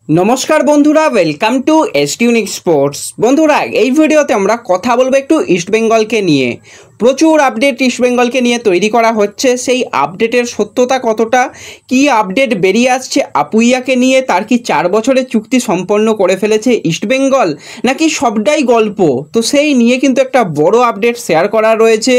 নমস্কার বন্ধুরা, welcome to এসটিউনিক sports. বন্ধুরা, এই ভিডিওতে আমরা কথা বলবো একটু ইস্টবেঙ্গলকে নিয়ে। প্রচুর আপডেট ইস্টবেঙ্গলকে নিয়ে তৈরি করা হচ্ছে। সেই আপডেটের সত্যতা কতটা, কি আপডেট বেরিয়ে আসছে আপুইয়াকে নিয়ে, তার কি 4 বছরের চুক্তি সম্পন্ন করে ফেলেছে ইস্টবেঙ্গল, নাকি সবটাই গল্প? তো সেই নিয়ে কিন্তু একটা বড় আপডেট শেয়ার করা রয়েছে।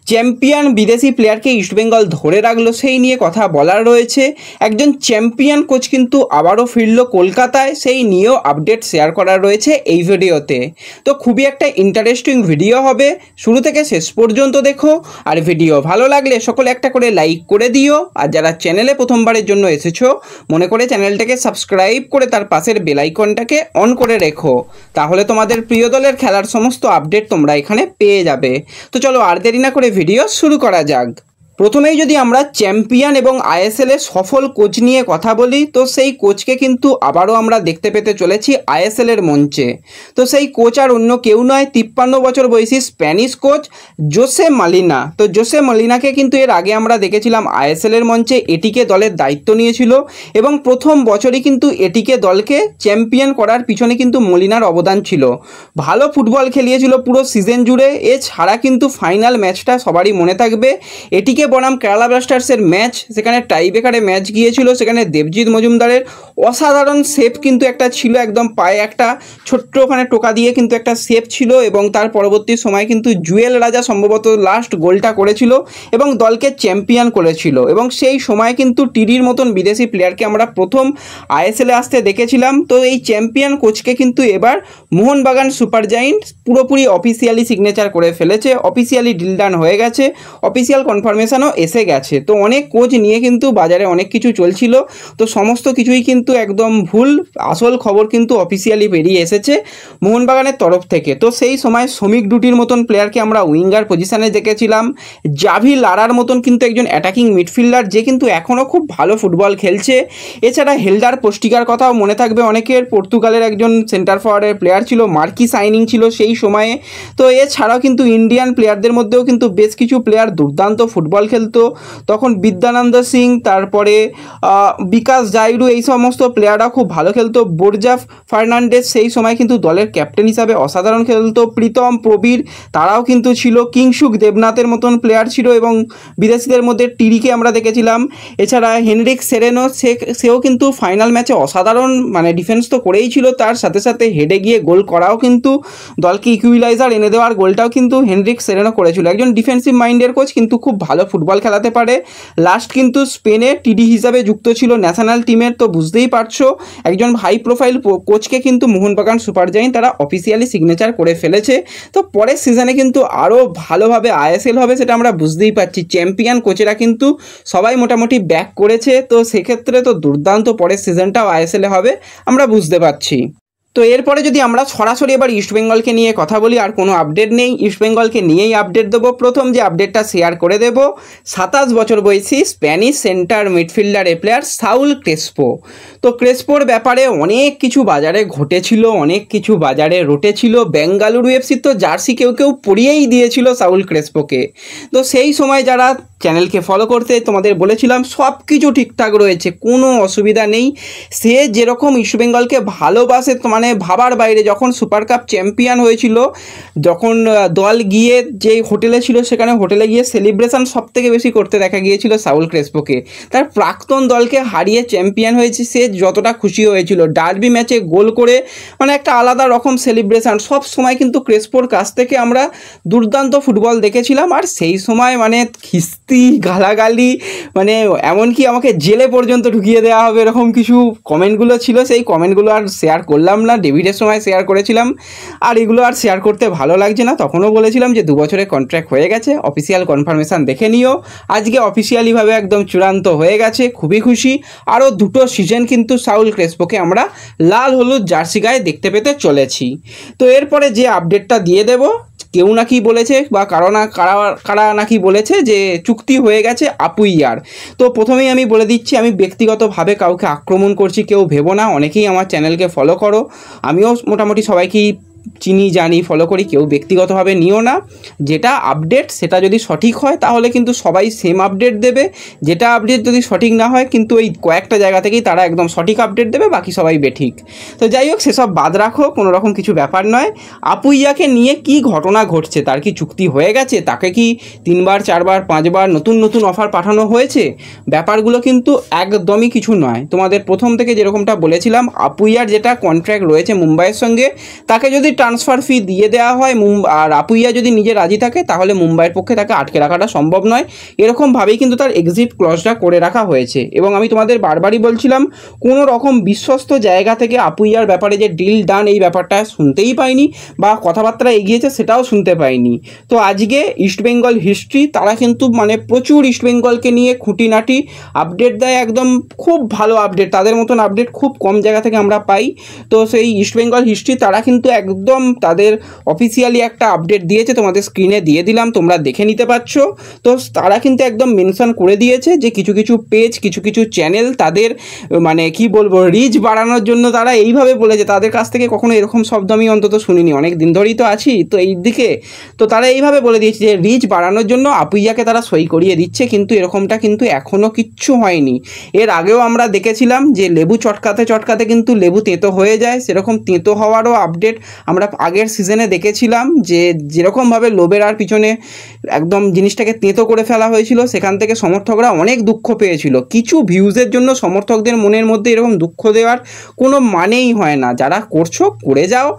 চ্যাম্পিয়ন বিদেশি প্লেয়ারকে ইস্টবেঙ্গল ধরে রাখলো, সেই নিয়ে কথা বলার রয়েছে। একজন চ্যাম্পিয়ন কোচ কিন্তু আবারও ফিরল কলকাতায়, সেই নিয়েও আপডেট শেয়ার করা রয়েছে এই ভিডিওতে। তো খুবই একটা ইন্টারেস্টিং ভিডিও হবে, শুরু থেকে শেষ পর্যন্ত দেখো। আর ভিডিও ভালো লাগলে সকলে একটা করে লাইক করে দিও। আর যারা চ্যানেলে প্রথমবারের জন্য এসেছো, মনে করে চ্যানেলটাকে সাবস্ক্রাইব করে তার পাশের বেল আইকনটাকে অন করে রেখো, তাহলে তোমাদের প্রিয় দলের খেলার সমস্ত আপডেট তোমরা এখানে পেয়ে যাবে। তো চলো আর দেরি না করে ভিডিও শুরু করা যাক। প্রথমেই যদি আমরা চ্যাম্পিয়ন এবং আইএসএলের সফল কোচ নিয়ে কথা বলি, তো সেই কোচকে কিন্তু আবারও আমরা দেখতে পেতে চলেছি আইএসএলের মঞ্চে। তো সেই কোচ আর অন্য কেউ নয়, 53 বছর বয়সী স্প্যানিশ কোচ জোসে মলিনা। তো জোসে মলিনাকে কিন্তু এর আগে আমরা দেখেছিলাম আইএসএলের মঞ্চে, এটিকে দলের দায়িত্ব নিয়েছিল এবং প্রথম বছরই কিন্তু এটিকে দলকে চ্যাম্পিয়ন করার পিছনে কিন্তু মলিনার অবদান ছিল। ভালো ফুটবল খেলিয়েছিল পুরো সিজন জুড়ে। এছাড়া কিন্তু ফাইনাল ম্যাচটা সবারই মনে থাকবে, এটিকে বনাম কেরালা ব্লাস্টার্সের ম্যাচ, সেখানে টাইব্রেকারে ম্যাচ গিয়েছিল, সেখানে দেবজিৎ মজুমদারের অসাধারণ সেভ কিন্তু একটা ছিল, একদম পায়ে একটা ছোট্ট ওখানে টোকা দিয়ে কিন্তু একটা সেভ ছিল, এবং তার পরবর্তী সময় কিন্তু জুয়েল রাজা সম্ভবত লাস্ট গোলটা করেছিল এবং দলকে চ্যাম্পিয়ন করেছিল। এবং সেই সময় কিন্তু টিডির মতন বিদেশি প্লেয়ারকে আমরা প্রথম আইএসএলে আসতে দেখেছিলাম। তো এই চ্যাম্পিয়ন কোচকে কিন্তু এবার মোহনবাগান সুপার জায়েন্ট পুরোপুরি অফিসিয়ালি সিগনেচার করে ফেলেছে, অফিসিয়ালি ডিল ডান হয়ে গেছে, অফিসিয়াল কনফার্মেশনও এসে গেছে। তো অনেক কোচ নিয়ে কিন্তু বাজারে অনেক কিছু চলছিল, তো সমস্ত কিছুই কিন্তু একদম ভুল। আসল খবর কিন্তু অফিসিয়ালি বেরিয়ে এসেছে মোহনবাগানের তরফ থেকে। তো সেই সময় শ্রমিক ডুটির মতন প্লেয়ারকে আমরা উইঙ্গার পজিশনে দেখেছিলাম, জাভি লারার মতন কিন্তু একজন অ্যাটাকিং মিডফিল্ডার, যে কিন্তু এখনও খুব ভালো ফুটবল খেলছে। এছাড়া হেলদার পোস্টিকার কথাও মনে থাকবে অনেকের, পর্তুগালের একজন সেন্টার ফরওয়ার্ডের প্লেয়ার ছিল, মার্কি সাইনিং ছিল সেই সময়ে। তো এছাড়াও কিন্তু ইন্ডিয়ান প্লেয়ারদের মধ্যেও কিন্তু বেশ কিছু প্লেয়ার দুর্দান্ত ফুটবল খেলতো তখন, বিদ্যানন্দ সিং, তারপরে বিকাশ জাইরু, এই সমস্ত প্লেয়াররা খুব ভালো খেলতো। বোরজা ফার্নান্ডেজ সেই সময় কিন্তু দলের ক্যাপ্টেন হিসাবে অসাধারণ খেলতো। প্রীতম, প্রবীর, তারাও কিন্তু ছিল। কিংসুক দেবনাথের মতন প্লেয়ার ছিল, এবং বিদেশিদের মধ্যে টিরিকে আমরা দেখেছিলাম। এছাড়া হেনরিক সেরেনো, সেও কিন্তু ফাইনাল ম্যাচে অসাধারণ ডিফেন্স তো করেই ছিল, তার সাথে সাথে হেডে গিয়ে গোল করাও কিন্তু দলকে ইকুইলাইজার এনে দেওয়ার গোলটাও কিন্তু হেনরিক সেরেনো করেছিল। একজন ডিফেন্সিভ মাইন্ডের কোচ, কিন্তু খুব ভালো ফুটবল খেলাতে পারে। লাস্ট কিন্তু স্পেনে টিডি হিসাবে যুক্ত ছিল ন্যাশনাল টিমের। তো বুঝতেই পারছো, একজন হাই প্রোফাইল কোচকে কিন্তু মোহনবাগান সুপার জায়েন্ট তারা অফিসিয়ালি সিগনেচার করে ফেলেছে। তো পরের সিজনে কিন্তু আরও ভালোভাবে আইএসএল হবে, সেটা আমরা বুঝতেই পারছি। চ্যাম্পিয়ন কোচেরা কিন্তু সবাই মোটামুটি ব্যাক করেছে, তো সেক্ষেত্রে তো দুর্দান্ত পরের সিজনটাও আইএসএলে হবে, আমরা বুঝতে পারছি। তো এরপরে যদি আমরা সরাসরি এবার ইস্টবেঙ্গলকে নিয়ে কথা বলি, আর কোনো আপডেট নেই, ইস্টবেঙ্গলকে নিয়েই আপডেট দেবো। প্রথম যে আপডেটটা শেয়ার করে দেব, 27 বছর বয়সী স্প্যানিশ সেন্টার মিডফিল্ডারের প্লেয়ার সাউল ক্রেসপো। তো ক্রেসপোর ব্যাপারে অনেক কিছু বাজারে ঘটেছিল, অনেক কিছু বাজারে রটেছিল। বেঙ্গালুরু এফসি তো জার্সি কেউ কেউ পরিয়েই দিয়েছিল সাউল ক্রেসপোকে। তো সেই সময় যারা চ্যানেলকে ফলো করতে, তোমাদের বলেছিলাম সব কিছু ঠিকঠাক রয়েছে, কোনো অসুবিধা নেই। সে যেরকম ইস্টবেঙ্গলকে ভালোবাসে, ভাবার বাইরে। যখন সুপার কাপ চ্যাম্পিয়ন হয়েছিল, যখন দল গিয়ে যে হোটেলে ছিল, সেখানে হোটেলে গিয়ে সেলিব্রেশন সব থেকে বেশি করতে দেখা গিয়েছিল সাউল ক্রেসপোকে। তার প্রাক্তন দলকে হারিয়ে চ্যাম্পিয়ন হয়েছে, সে যতটা খুশি হয়েছিল, ডার্বি ম্যাচে গোল করে একটা আলাদা রকম সেলিব্রেশন। সব সময় কিন্তু ক্রেসপোর কাছ থেকে আমরা দুর্দান্ত ফুটবল দেখেছিলাম। আর সেই সময় খিস্তি, গালাগালি, এমনকি আমাকে জেলে পর্যন্ত ঢুকিয়ে দেওয়া হবে, এরকম কিছু কমেন্টগুলো ছিল। সেই কমেন্টগুলো আর শেয়ার করলাম না, ডেভিডের সময় শেয়ার করেছিলাম, আর এগুলো আর শেয়ার করতে ভালো লাগছে না। তখনও বলেছিলাম যে 2 বছরের কন্ট্রাক্ট হয়ে গেছে, অফিসিয়াল কনফার্মেশন দেখে নিও। আজকে অফিসিয়ালিভাবে একদম চূড়ান্ত হয়ে গেছে, খুবই খুশি। আরও 2টো সিজন কিন্তু সাউল ক্রেসপোকে আমরা লাল হলুদ জার্সি গায়ে দেখতে পেতে চলেছি। তো এরপরে যে আপডেটটা দিয়ে দেব, কেউ নাকি বলেছে বা কারা নাকি বলেছে যে চুক্তি হয়ে গেছে আপুইয়ার। তো প্রথমেই আমি বলে দিচ্ছি, আমি ব্যক্তিগতভাবে কাউকে আক্রমণ করছি কেউ ভেবো না, অনেকেই আমার চ্যানেলকে ফলো করো, আমিও মোটামুটি সবাইকেই চিনি জানি ফলো করি, কেউ ব্যক্তিগতভাবে নিও না। যেটা আপডেট সেটা যদি সঠিক হয় তাহলে কিন্তু সবাই সেম আপডেট দেবে, যেটা আপডেট যদি সঠিক না হয় কিন্তু ওই কয়েকটা জায়গা থেকেই তারা একদম সঠিক আপডেট দেবে, বাকি সবাই বেঠিক। তো যাই হোক, সেসব বাদ রাখো, কোনো রকম কিছু ব্যাপার নয়। আপুইয়াকে নিয়ে কি ঘটনা ঘটছে, তার কি চুক্তি হয়ে গেছে, তাকে কি 3বার 4বার 5বার নতুন নতুন অফার পাঠানো হয়েছে? ব্যাপারগুলো কিন্তু একদমই কিছু নয়। তোমাদের প্রথম থেকে যেরকমটা বলেছিলাম, আপুইয়ার যেটা কন্ট্রাক্ট রয়েছে মুম্বাইয়ের সঙ্গে, তাকে যদি ট্রান্সফার ফি দিয়ে দেওয়া হয় আর আপুইয়া যদি নিজে রাজি থাকে, তাহলে মুম্বাইয়ের পক্ষে তাকে আটকে রাখাটা সম্ভব নয়। এরকমভাবেই কিন্তু তার এক্সিট ক্লজটা করে রাখা হয়েছে। এবং আমি তোমাদের বারবারই বলছিলাম, কোনো রকম বিশ্বস্ত জায়গা থেকে আপুইয়ার ব্যাপারে যে ডিল ডান এই ব্যাপারটা শুনতেই পাইনি, বা কথাবার্তা এগিয়েছে সেটাও শুনতে পাইনি। তো আজকে ইস্টবেঙ্গল হিস্ট্রি তারা কিন্তু মানে প্রচুর ইস্টবেঙ্গলকে নিয়ে খুঁটিনাটি আপডেট দেয়, একদম খুব ভালো আপডেট। তাদের মতন আপডেট খুব কম জায়গা থেকে আমরা পাই। তো সেই ইস্টবেঙ্গল হিস্ট্রি তারা কিন্তু একদম তাদের অফিসিয়ালি একটা আপডেট দিয়েছে, তোমাদের স্ক্রিনে দিয়ে দিলাম, তোমরা দেখে নিতে পারছো। তো তারা কিন্তু একদম মেনশন করে দিয়েছে যে কিছু কিছু পেজ, কিছু কিছু চ্যানেল তাদের মানে কি বলবো রিচ বাড়ানোর জন্য তারা এইভাবে বলেছে। তাদের কাছ থেকে কখনো এরকম শব্দ আমি অন্তত শুনিনি, অনেক দিন ধরেই তো আছি তো এই দিকে। তো তারা এইভাবে বলে দিয়েছে যে রিচ বাড়ানোর জন্য আপুইয়াকে তারা সই করিয়ে দিচ্ছে, কিন্তু এরকমটা কিন্তু এখনও কিচ্ছু হয়নি। এর আগেও আমরা দেখেছিলাম যে লেবু চটকাতে চটকাতে কিন্তু লেবু তেঁতো হয়ে যায়, সেরকম তেঁতো হওয়ারও আপডেট আমরা আগের সিজনে দেখেছিলাম, যে যেরকমভাবে লোবেরার পিছনে একদম জিনিসটাকে তেঁতো করে ফেলা হয়েছিল, সেখান থেকে সমর্থকরা অনেক দুঃখ পেয়েছিল। কিছু ভিউজের জন্য সমর্থকদের মনের মধ্যে এরকম দুঃখ দেওয়ার কোনো মানেই হয় না। যারা করছো করে যাও।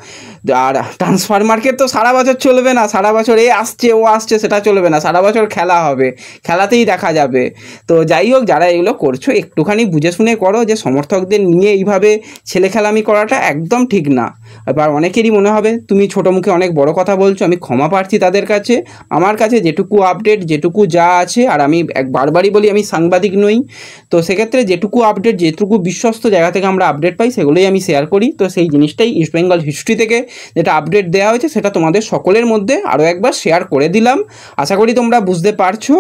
আর ট্রান্সফার মার্কেট তো সারা বছর চলবে না, সারা বছর এ আসছে ও আসছে সেটা চলবে না, সারা বছর খেলা হবে, খেলাতেই দেখা যাবে। তো যাই হোক, যারা এগুলো করছো একটুখানি বুঝে শুনে করো, যে সমর্থকদের নিয়ে এইভাবে ছেলে খেলামি করাটা একদম ঠিক না। এবার অনেকেরই মনে হবে তুমি ছোটো মুখে অনেক বড় কথা বলছো, আমি ক্ষমা প্রার্থী তাদের কাছে। আমার কাছে যেটুকু আপডেট, যেটুকু যা আছে, আর আমি বারবারই বলি আমি সাংবাদিক নই, তো সেক্ষেত্রে যেটুকু আপডেট, যেটুকু বিশ্বস্ত জায়গা থেকে আমরা আপডেট পাই সেগুলোই আমি শেয়ার করি। তো সেই জিনিসটাই ইস্টবেঙ্গল হিস্ট্রি থেকে যেটা আপডেট দেওয়া হয়েছে সেটা তোমাদের সকলের মধ্যে আরও একবার শেয়ার করে দিলাম। আশা করি তোমরা বুঝতে পারছো।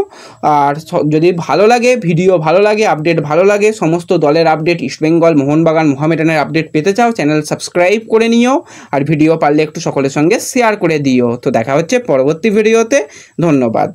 আর যদি ভালো লাগে, ভিডিও ভালো লাগে, আপডেট ভালো লাগে, সমস্ত দলের আপডেট, ইস্টবেঙ্গল, মোহনবাগান, মোহামেডানের আপডেট পেতে চাও, চ্যানেল সাবস্ক্রাইব করে নিও। আর ভিডিও পারলে একটু সকলের সঙ্গে শেয়ার করে দিও। তো দেখা হচ্ছে পরবর্তী ভিডিওতে। ধন্যবাদ।